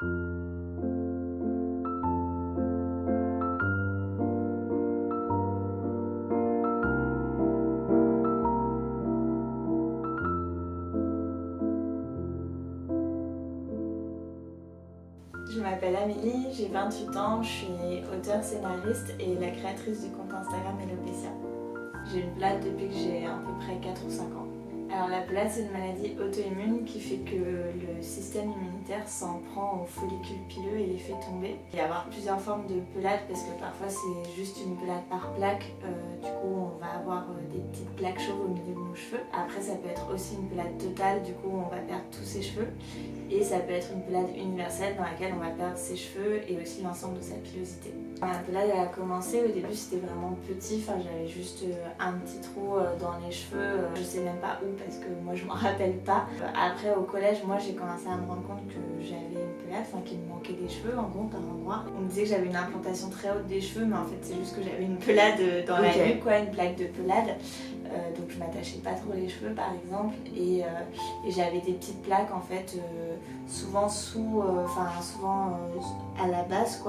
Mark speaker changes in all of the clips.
Speaker 1: Je m'appelle Amélie, j'ai 28 ans, je suis auteure, scénariste et la créatrice du compte Instagram Hellopecia. J'ai une pelade depuis que j'ai à peu près 4 ou 5 ans. Alors la pelade, c'est une maladie auto-immune qui fait que le système immunitaire s'en prend aux follicules pileux et les fait tomber. Il y a avoir plusieurs formes de pelade parce que parfois c'est juste une pelade par plaque. Du coup on va avoir des petites plaques chauves au milieu de nos cheveux. Après ça peut être aussi une pelade totale, du coup on va perdre tous ses cheveux. Et ça peut être une pelade universelle dans laquelle on va perdre ses cheveux et aussi l'ensemble de sa pilosité. La pelade elle a commencé, au début c'était vraiment petit, j'avais juste un petit trou dans les cheveux, je sais même pas où parce que moi je m'en rappelle pas. Après au collège, moi j'ai commencé à me rendre compte que j'avais une pelade, qu'il me manquait des cheveux en gros par endroit. On me disait que j'avais une implantation très haute des cheveux, mais en fait c'est juste que j'avais une pelade dans la nuque, une plaque de pelade. Donc je m'attachais pas trop les cheveux par exemple et j'avais des petites plaques en fait souvent souvent à la base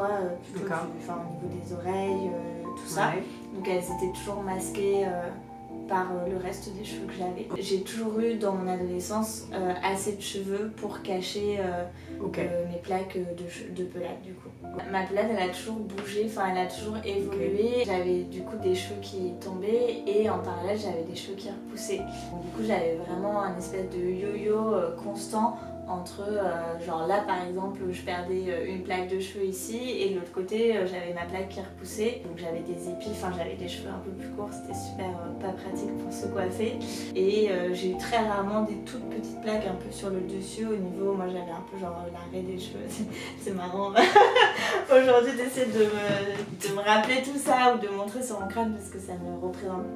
Speaker 1: plutôt au niveau des oreilles, tout ça. Donc elles étaient toujours masquées par le reste des cheveux que j'avais. J'ai toujours eu dans mon adolescence assez de cheveux pour cacher mes plaques de pelade du coup. Ma pelade elle a toujours bougé, elle a toujours évolué. J'avais du coup des cheveux qui tombaient et en parallèle j'avais des cheveux qui repoussaient. Donc, du coup j'avais vraiment un espèce de yo-yo constant entre genre là par exemple je perdais une plaque de cheveux ici et de l'autre côté j'avais ma plaque qui repoussait, donc j'avais des épis, j'avais des cheveux un peu plus courts, c'était super pas pratique pour se coiffer et j'ai eu très rarement des toutes petites plaques un peu sur le dessus au niveau, moi j'avais un peu genre l'arrêt des cheveux, c'est marrant aujourd'hui d'essayer de me rappeler tout ça ou de montrer sur mon crâne parce que ça me représente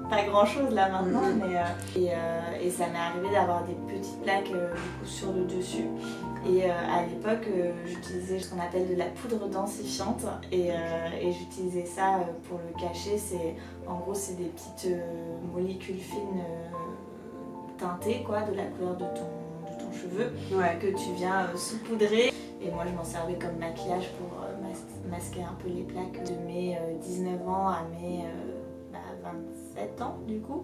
Speaker 1: pas grand chose là maintenant, et ça m'est arrivé d'avoir des petites plaques du coup sur le dessus. Et à l'époque, j'utilisais ce qu'on appelle de la poudre densifiante et j'utilisais ça pour le cacher. En gros, c'est des petites molécules fines teintées de la couleur de ton cheveu que tu viens saupoudrer. Et moi, je m'en servais comme maquillage pour masquer un peu les plaques de mes 19 ans à mes 27 ans du coup,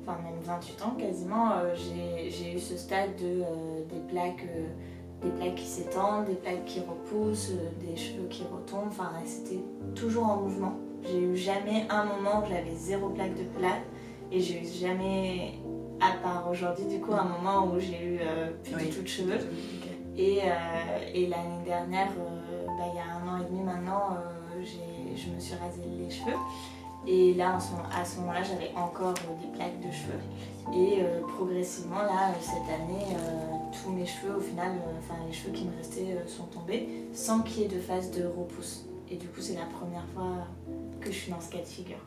Speaker 1: même 28 ans quasiment. J'ai eu ce stade des plaques qui s'étendent, des plaques qui repoussent, des cheveux qui retombent, c'était toujours en mouvement. J'ai eu jamais un moment où j'avais 0 plaque de pelade et j'ai eu jamais, à part aujourd'hui du coup, un moment où j'ai eu plus du tout de cheveux. Et l'année dernière, il y a 1 an et demi maintenant, je me suis rasé les cheveux. Et là, à ce moment-là, j'avais encore des plaques de cheveux. Et progressivement, là, cette année, tous mes cheveux, au final, les cheveux qui me restaient sont tombés sans qu'il y ait de phase de repousse. Et du coup, c'est la première fois que je suis dans ce cas de figure.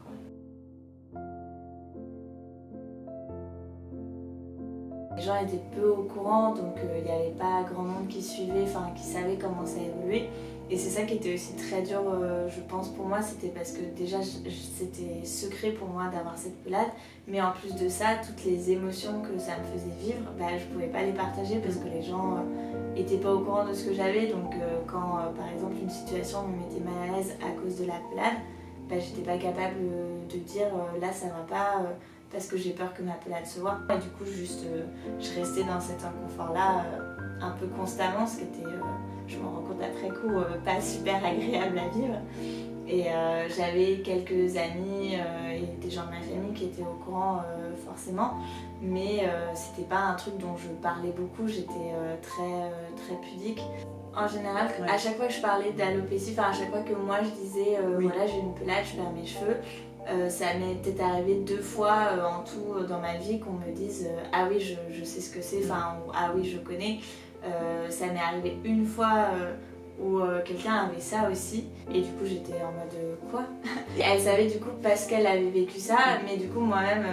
Speaker 1: Les gens étaient peu au courant, donc il n'y avait pas grand monde qui suivait, qui savait comment ça évoluait. Et c'est ça qui était aussi très dur, je pense, pour moi, c'était parce que déjà c'était secret pour moi d'avoir cette pelade, mais en plus de ça, toutes les émotions que ça me faisait vivre, je pouvais pas les partager parce que les gens étaient pas au courant de ce que j'avais. Donc quand par exemple une situation me mettait mal à l'aise à cause de la pelade, j'étais pas capable de dire là ça va pas parce que j'ai peur que ma pelade se voie. Et du coup je restais dans cet inconfort là un peu constamment, ce qui était je m'en rends compte après coup, pas super agréable à vivre. Et j'avais quelques amis et des gens de ma famille qui étaient au courant forcément, mais c'était pas un truc dont je parlais beaucoup, j'étais très pudique. En général, à chaque fois que je parlais d'alopécie, à chaque fois que moi je disais voilà j'ai une pelade, je perds mes cheveux, ça m'est peut-être arrivé 2 fois en tout dans ma vie qu'on me dise ah oui je sais ce que c'est, ou ah oui je connais. Ça m'est arrivé une fois où quelqu'un avait ça aussi et du coup j'étais en mode quoi. Elle savait du coup parce qu'elle avait vécu ça, mais du coup moi-même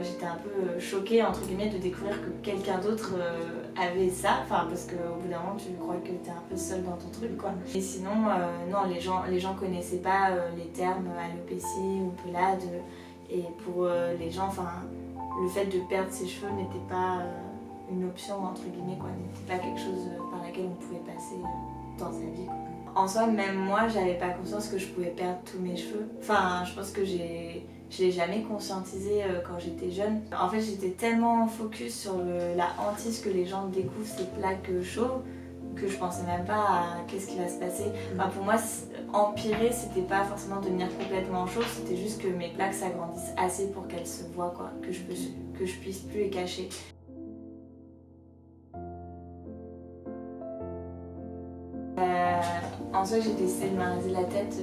Speaker 1: j'étais un peu choquée entre guillemets de découvrir que quelqu'un d'autre avait ça, parce qu'au bout d'un moment tu crois que t'es un peu seule dans ton truc quoi. Et sinon non, les gens connaissaient pas les termes alopécie ou pelade et pour les gens le fait de perdre ses cheveux n'était pas une option entre guillemets quoi, n'était pas quelque chose par laquelle on pouvait passer dans sa vie, quoi. En soi, même moi, j'avais pas conscience que je pouvais perdre tous mes cheveux. Enfin, je pense que je l'ai jamais conscientisé quand j'étais jeune. En fait, j'étais tellement focus sur la hantise que les gens découvrent ces plaques chauves que je pensais même pas à qu'est-ce qui va se passer. Enfin, pour moi, empirer, c'était pas forcément devenir complètement chauve, c'était juste que mes plaques s'agrandissent assez pour qu'elles se voient, quoi, que je puisse plus les cacher. En soi, j'ai décidé de me raser la tête,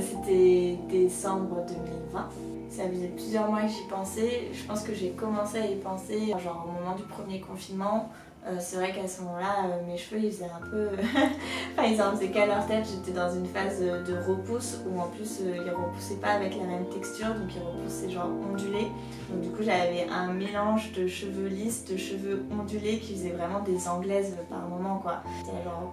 Speaker 1: c'était décembre 2020. Ça faisait plusieurs mois que j'y pensais. Je pense que j'ai commencé à y penser genre au moment du premier confinement. C'est vrai qu'à ce moment-là, mes cheveux ils faisaient un peu. Enfin, ils en faisaient qu'à leur tête. J'étais dans une phase de repousse où en plus ils repoussaient pas avec la même texture, donc ils repoussaient genre ondulés. Donc du coup, j'avais un mélange de cheveux lisses, de cheveux ondulés qui faisaient vraiment des anglaises par moment, quoi. C'était genre.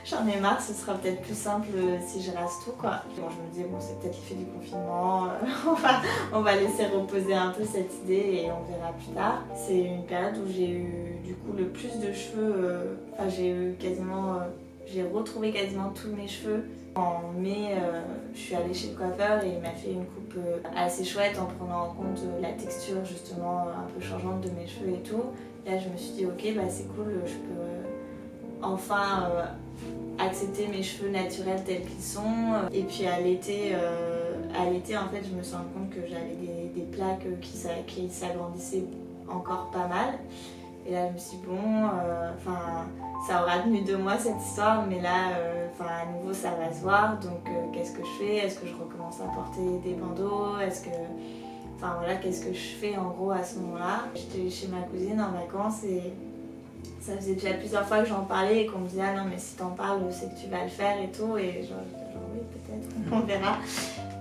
Speaker 1: J'en ai marre, ce sera peut-être plus simple si je rase tout, quoi. Bon, je me disais, bon, c'est peut-être l'effet du confinement, on va laisser reposer un peu cette idée et on verra plus tard. C'est une période où j'ai eu du coup le plus de cheveux, j'ai retrouvé quasiment tous mes cheveux. En mai, je suis allée chez le coiffeur et il m'a fait une coupe assez chouette en prenant en compte la texture justement un peu changeante de mes cheveux et tout. Là, je me suis dit, ok, bah c'est cool, je peux enfin accepter mes cheveux naturels tels qu'ils sont. Et puis à l'été en fait, je me suis rendu compte que j'avais des plaques qui s'agrandissaient encore pas mal. Et là, je me suis dit, bon, ça aura tenu 2 mois cette histoire, mais là, à nouveau, ça va se voir. Donc, qu'est-ce que je fais? Est-ce que je recommence à porter des bandeaux? Qu'est-ce que je fais en gros à ce moment-là? J'étais chez ma cousine en vacances et ça faisait déjà plusieurs fois que j'en parlais et qu'on me disait ah non mais si t'en parles c'est que tu vas le faire et tout et genre oui peut-être on verra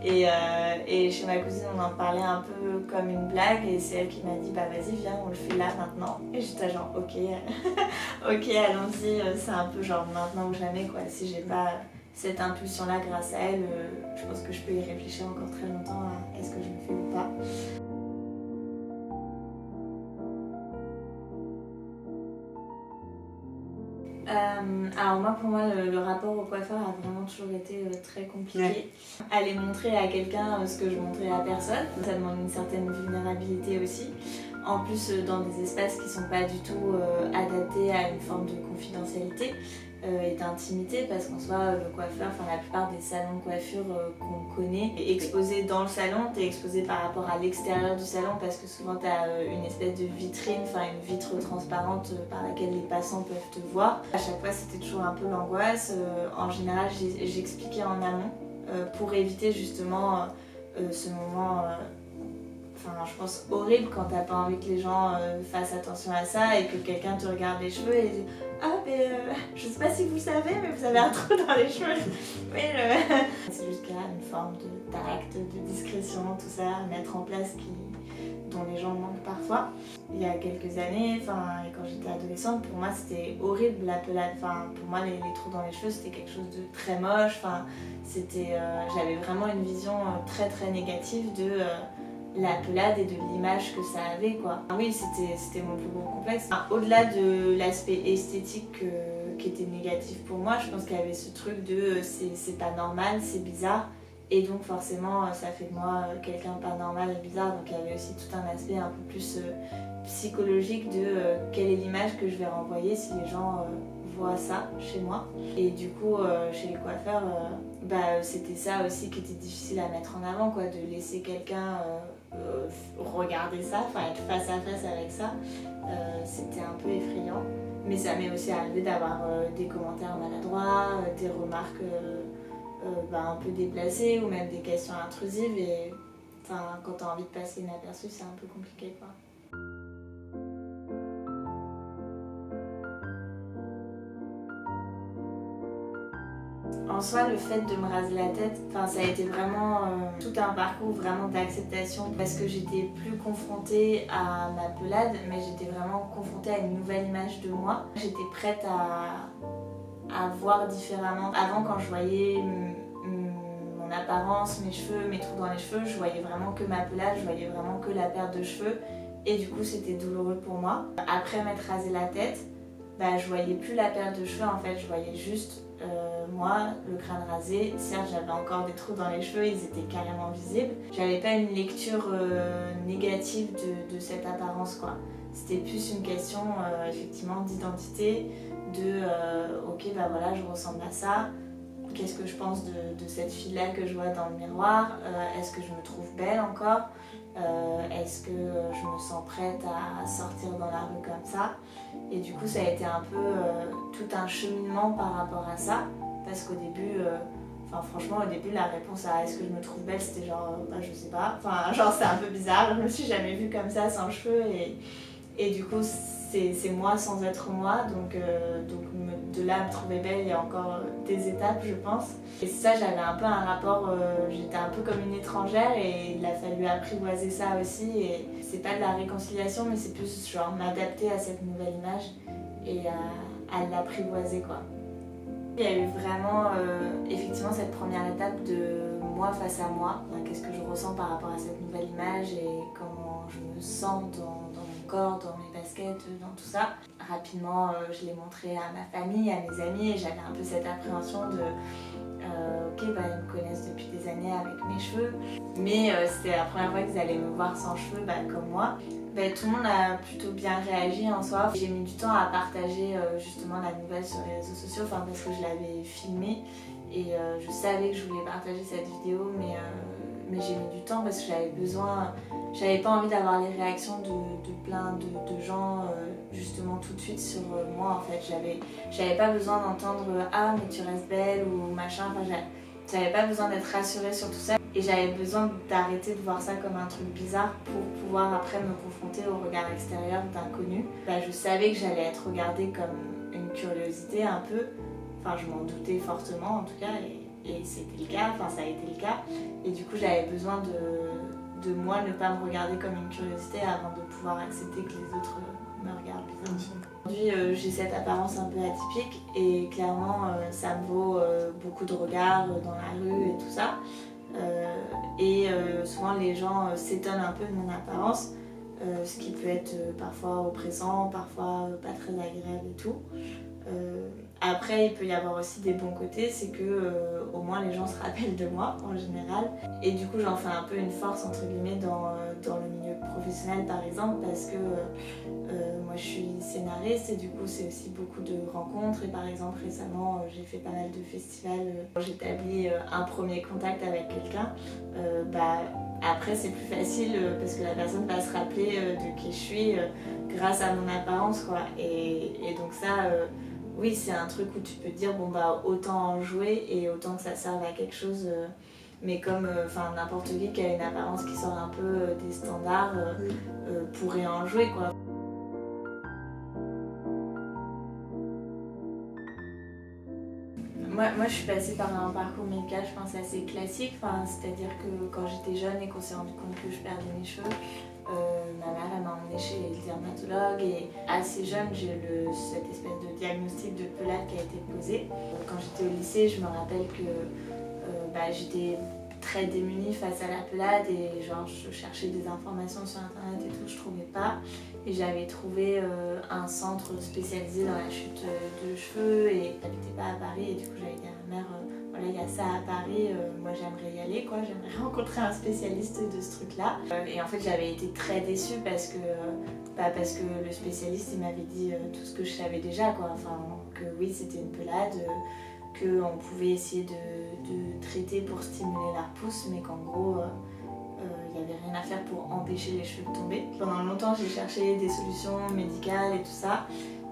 Speaker 1: et chez ma cousine on en parlait un peu comme une blague et c'est elle qui m'a dit bah vas-y viens on le fait là maintenant et j'étais genre ok ok allons-y c'est un peu genre maintenant ou jamais quoi si j'ai pas cette impulsion là grâce à elle je pense que je peux y réfléchir encore très longtemps à est-ce que je le fais ou pas. Alors moi pour moi le rapport au coiffeur a vraiment toujours été très compliqué. Ouais. Aller montrer à quelqu'un ce que je montrais à personne, ça demande une certaine vulnérabilité aussi. En plus dans des espaces qui sont pas du tout adaptés à une forme de confidentialité et d'intimité parce qu'en soi le coiffeur, la plupart des salons de coiffure qu'on connaît est exposé dans le salon, t'es exposé par rapport à l'extérieur du salon parce que souvent t'as une espèce de vitrine, une vitre transparente par laquelle les passants peuvent te voir. À chaque fois c'était toujours un peu l'angoisse, en général j'expliquais en amont pour éviter justement ce moment je pense horrible quand t'as pas envie que les gens fassent attention à ça et que quelqu'un te regarde les cheveux et dit ah mais je sais pas si vous savez mais vous avez un trou dans les cheveux. Oui, c'est juste qu'il y a une forme de tact, de discrétion, tout ça à mettre en place dont les gens manquent parfois. Il y a quelques années, quand j'étais adolescente, pour moi c'était horrible la pelade. Pour moi les trous dans les cheveux c'était quelque chose de très moche. J'avais vraiment une vision très très négative de la pelade et de l'image que ça avait quoi. Oui c'était mon plus gros complexe. Au-delà de l'aspect esthétique qui était négatif pour moi, je pense qu'il y avait ce truc de c'est pas normal, c'est bizarre et donc forcément ça fait de moi quelqu'un pas normal et bizarre, donc il y avait aussi tout un aspect un peu plus psychologique de quelle est l'image que je vais renvoyer si les gens voient ça chez moi. Et du coup chez les coiffeurs c'était ça aussi qui était difficile à mettre en avant quoi, de laisser quelqu'un regarder ça, être face à face avec ça, c'était un peu effrayant. Mais ça m'est aussi arrivé d'avoir des commentaires maladroits, des remarques un peu déplacées ou même des questions intrusives et quand t'as envie de passer inaperçu c'est un peu compliqué quoi. En soi, le fait de me raser la tête, ça a été vraiment tout un parcours vraiment d'acceptation parce que j'étais plus confrontée à ma pelade, mais j'étais vraiment confrontée à une nouvelle image de moi. J'étais prête à voir différemment. Avant, quand je voyais mon apparence, mes cheveux, mes trous dans les cheveux, je voyais vraiment que ma pelade, je voyais vraiment que la perte de cheveux et du coup, c'était douloureux pour moi. Après m'être rasé la tête, je voyais plus la perte de cheveux en fait, je voyais juste moi, le crâne rasé. Certes, j'avais encore des trous dans les cheveux, ils étaient carrément visibles. J'avais pas une lecture négative de cette apparence quoi. C'était plus une question effectivement d'identité, de ok voilà, je ressemble à ça. Qu'est-ce que je pense de cette fille-là que je vois dans le miroir? Est-ce que je me trouve belle encore? Est-ce que je me sens prête à sortir dans la rue comme ça? Et du coup, ça a été un peu tout un cheminement par rapport à ça. Parce qu'au début, franchement, au début, la réponse à est-ce que je me trouve belle, c'était genre, je sais pas. Enfin, genre, c'est un peu bizarre. Je me suis jamais vue comme ça, sans cheveux. Et du coup, c'est moi sans être moi. Donc de là à me trouver belle, il y a encore des étapes, je pense. Et ça, j'avais un peu un rapport, j'étais un peu comme une étrangère et il a fallu apprivoiser ça aussi. Et c'est pas de la réconciliation, mais c'est plus genre m'adapter à cette nouvelle image et à l'apprivoiser quoi. Il y a eu vraiment effectivement cette première étape de moi face à moi. Qu'est-ce que je ressens par rapport à cette nouvelle image et comment je me sens dans mon corps, dans mes baskets, dans tout ça. Rapidement, je l'ai montré à ma famille, à mes amis et j'avais un peu cette appréhension de ok, ils me connaissent depuis des années avec mes cheveux, mais c'était la première fois qu'ils allaient me voir sans cheveux comme moi. Tout le monde a plutôt bien réagi en soi. J'ai mis du temps à partager justement la nouvelle sur les réseaux sociaux, parce que je l'avais filmée et je savais que je voulais partager cette vidéo, mais j'ai mis du temps parce que j'avais besoin, j'avais pas envie d'avoir les réactions de plein de gens justement tout de suite sur moi en fait. J'avais pas besoin d'entendre ah mais tu restes belle ou machin, j'avais pas besoin d'être rassurée sur tout ça et j'avais besoin d'arrêter de voir ça comme un truc bizarre pour pouvoir après me confronter au regard extérieur d'inconnus. Je savais que j'allais être regardée comme une curiosité un peu, je m'en doutais fortement en tout cas et c'était le cas, ça a été le cas et du coup j'avais besoin de moi ne pas me regarder comme une curiosité avant de pouvoir accepter que les autres me regardent bizarrement. Aujourd'hui j'ai cette apparence un peu atypique et clairement ça me vaut beaucoup de regards dans la rue et tout ça. Souvent les gens s'étonnent un peu de mon apparence, ce qui peut être parfois oppressant, parfois pas très agréable et tout. Après, il peut y avoir aussi des bons côtés, c'est que au moins les gens se rappellent de moi en général. Et du coup, j'en fais un peu une force entre guillemets dans le milieu professionnel par exemple, parce que moi je suis scénariste et du coup c'est aussi beaucoup de rencontres. Et par exemple récemment, j'ai fait pas mal de festivals. J'établis un premier contact avec quelqu'un. Après c'est plus facile parce que la personne va se rappeler de qui je suis grâce à mon apparence quoi. Et donc ça. Oui, c'est un truc où tu peux dire autant en jouer et autant que ça serve à quelque chose, mais comme n'importe qui a une apparence qui sort un peu des standards pourrait en jouer quoi. Moi je suis passée par un parcours médical je pense assez classique, c'est-à-dire que quand j'étais jeune et qu'on s'est rendu compte que je perdais mes cheveux, ma mère elle m'a emmenée chez le dermatologue et assez jeune j'ai eu cette espèce de diagnostic de pelade qui a été posé. Quand j'étais au lycée je me rappelle que j'étais très démunie face à la pelade et je cherchais des informations sur internet et tout, je trouvais pas. Et j'avais trouvé un centre spécialisé dans la chute de cheveux et j'habitais pas à Paris et du coup j'avais dit à ma mère il y a ça à Paris, moi j'aimerais y aller quoi, j'aimerais rencontrer un spécialiste de ce truc là. Et en fait j'avais été très déçue parce que le spécialiste il m'avait dit tout ce que je savais déjà quoi, que oui c'était une pelade, qu'on pouvait essayer de traiter pour stimuler la repousse mais qu'en gros il n'y avait rien à faire pour empêcher les cheveux de tomber. Pendant longtemps j'ai cherché des solutions médicales et tout ça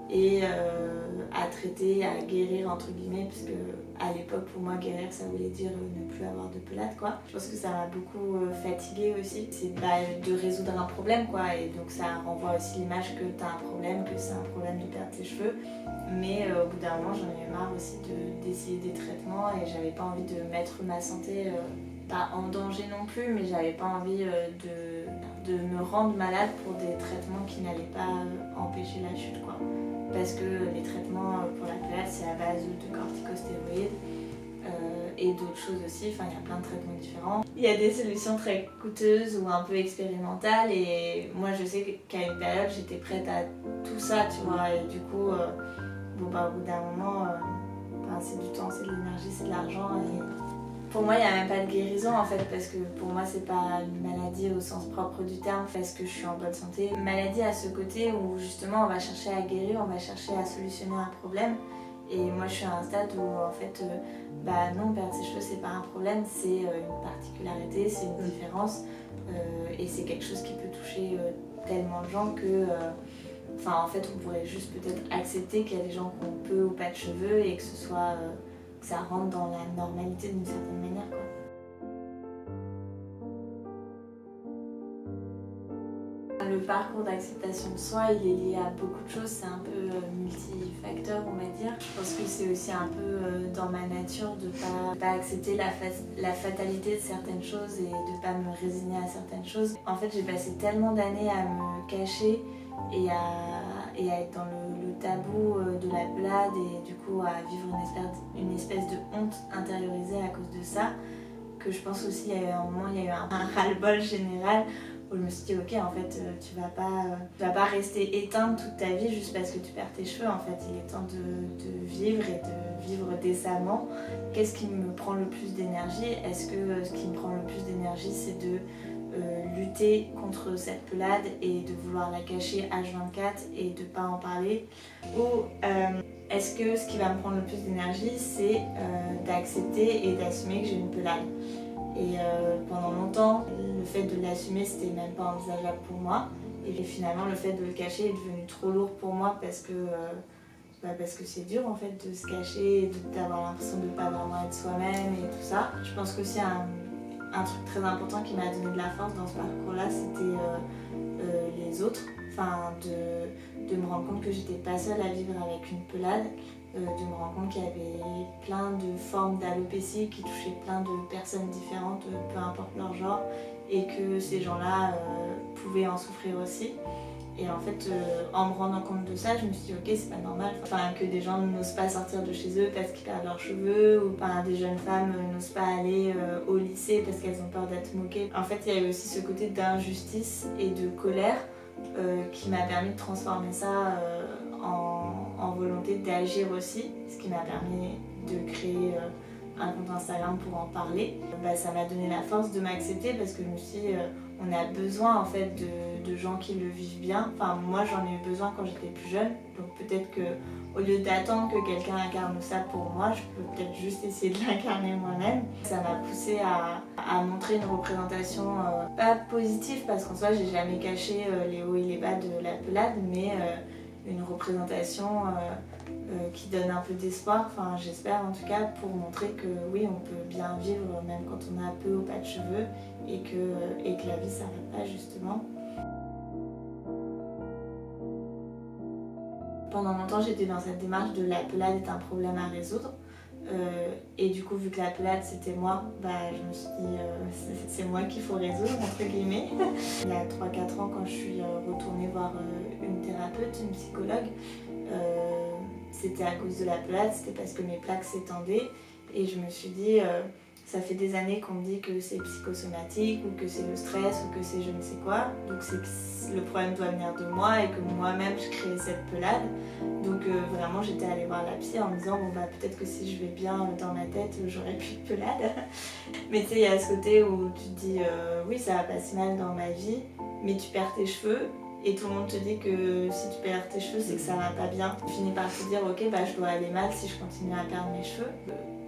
Speaker 1: et à traiter, à guérir entre guillemets, parce que à l'époque pour moi guérir ça voulait dire ne plus avoir de pelade quoi. Je pense que ça m'a beaucoup fatiguée aussi, c'est de résoudre un problème quoi, et donc ça renvoie aussi l'image que t'as un problème, que c'est un problème de perdre tes cheveux, mais au bout d'un moment j'en ai eu marre aussi d'essayer des traitements et j'avais pas envie de mettre ma santé pas en danger non plus, mais j'avais pas envie de me rendre malade pour des traitements qui n'allaient pas empêcher la chute quoi. Parce que les traitements pour la pelade c'est à base de corticostéroïdes et d'autres choses aussi, enfin il y a plein de traitements différents. Il y a des solutions très coûteuses ou un peu expérimentales et moi je sais qu'à une période j'étais prête à tout ça, tu vois, et du coup au bout d'un moment c'est du temps, c'est de l'énergie, c'est de l'argent et pour moi il n'y a même pas de guérison en fait parce que pour moi c'est pas une maladie au sens propre du terme parce que je suis en bonne santé. Une maladie a ce côté où justement on va chercher à guérir, on va chercher à solutionner un problème. Et moi je suis à un stade où en fait non, perdre ses cheveux c'est pas un problème, c'est une particularité, c'est une différence et c'est quelque chose qui peut toucher tellement de gens que en fait on pourrait juste peut-être accepter qu'il y a des gens qui ont peu ou pas de cheveux et que ce soit que ça rentre dans la normalité d'une certaine manière quoi. Le parcours d'acceptation de soi, il est lié à beaucoup de choses, c'est un peu multifacteur on va dire. Je pense que c'est aussi un peu dans ma nature de pas accepter la fatalité de certaines choses et de pas me résigner à certaines choses. En fait j'ai passé tellement d'années à me cacher et à être dans le tabou de la pelade et du coup à vivre une espèce de honte intériorisée à cause de ça, que je pense aussi il y a eu un moment, il y a eu un ras-le-bol général où je me suis dit ok en fait tu vas pas rester éteinte toute ta vie juste parce que tu perds tes cheveux, en fait il est temps de vivre et de vivre décemment. Qu'est-ce qui me prend le plus d'énergie? Est-ce que ce qui me prend le plus d'énergie c'est de lutter contre cette pelade et de vouloir la cacher H24 et de pas en parler, ou est-ce que ce qui va me prendre le plus d'énergie c'est d'accepter et d'assumer que j'ai une pelade? Et pendant longtemps, le fait de l'assumer, c'était même pas envisageable pour moi. Et finalement, le fait de le cacher est devenu trop lourd pour moi parce que c'est dur en fait de se cacher, d'avoir l'impression de ne pas vraiment être soi-même et tout ça. Je pense qu'aussi un truc très important qui m'a donné de la force dans ce parcours-là, c'était les autres. Enfin, de me rendre compte que j'étais pas seule à vivre avec une pelade. De me rendre compte qu'il y avait plein de formes d'alopécie qui touchaient plein de personnes différentes, peu importe leur genre, et que ces gens-là pouvaient en souffrir aussi. Et en fait, en me rendant compte de ça, je me suis dit ok, c'est pas normal, que des gens n'osent pas sortir de chez eux parce qu'ils perdent leurs cheveux, ou des jeunes femmes n'osent pas aller au lycée parce qu'elles ont peur d'être moquées. En fait, il y a eu aussi ce côté d'injustice et de colère qui m'a permis de transformer ça en volonté d'agir aussi, ce qui m'a permis de créer un compte Instagram pour en parler. Ça m'a donné la force de m'accepter parce que je me suis dit on a besoin en fait de gens qui le vivent bien. Enfin moi j'en ai eu besoin quand j'étais plus jeune, donc peut-être que au lieu d'attendre que quelqu'un incarne ça pour moi, je peux peut-être juste essayer de l'incarner moi-même. Ça m'a poussée à montrer une représentation pas positive parce qu'en soi j'ai jamais caché les hauts et les bas de la pelade, mais une représentation qui donne un peu d'espoir, j'espère en tout cas, pour montrer que oui, on peut bien vivre même quand on a peu ou pas de cheveux et que la vie s'arrête pas justement. Pendant longtemps j'étais dans cette démarche de la pelade est un problème à résoudre et du coup vu que la pelade c'était moi, je me suis dit c'est moi qu'il faut résoudre entre guillemets. Il y a 3-4 ans quand je suis retournée voir une thérapeute, une psychologue, c'était à cause de la pelade, c'était parce que mes plaques s'étendaient et je me suis dit ça fait des années qu'on me dit que c'est psychosomatique ou que c'est le stress ou que c'est je ne sais quoi, donc c'est que le problème doit venir de moi et que moi-même je crée cette pelade. Donc vraiment j'étais allée voir la psy en me disant peut-être que si je vais bien dans ma tête j'aurai plus de pelade. Mais tu sais il y a ce côté où tu te dis oui ça va pas si mal dans ma vie, mais tu perds tes cheveux et tout le monde te dit que si tu perds tes cheveux c'est que ça va pas bien. Tu finis par te dire ok je dois aller mal si je continue à perdre mes cheveux.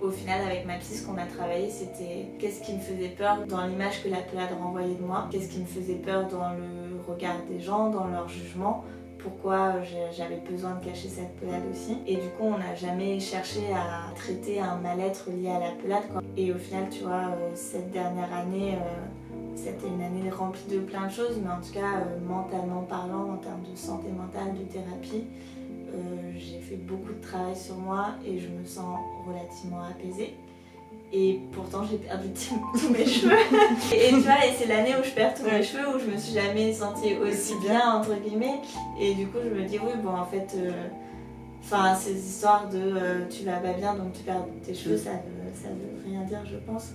Speaker 1: Au final avec ma psy ce qu'on a travaillé c'était qu'est-ce qui me faisait peur dans l'image que la pelade renvoyait de moi, qu'est-ce qui me faisait peur dans le regard des gens, dans leur jugement, pourquoi j'avais besoin de cacher cette pelade aussi. Et du coup on n'a jamais cherché à traiter un mal-être lié à la pelade quoi. Et au final tu vois cette dernière année c'était une année remplie de plein de choses, mais en tout cas mentalement parlant, en termes de santé mentale, de thérapie, j'ai fait beaucoup de travail sur moi et je me sens relativement apaisée. Et pourtant j'ai perdu tous mes cheveux. Et tu vois, et c'est l'année où je perds tous mes cheveux, où je me suis jamais sentie aussi bien entre guillemets. Et du coup je me dis oui en fait Enfin, ces histoires de tu vas pas bien donc tu perds tes cheveux, ça veut rien dire, je pense.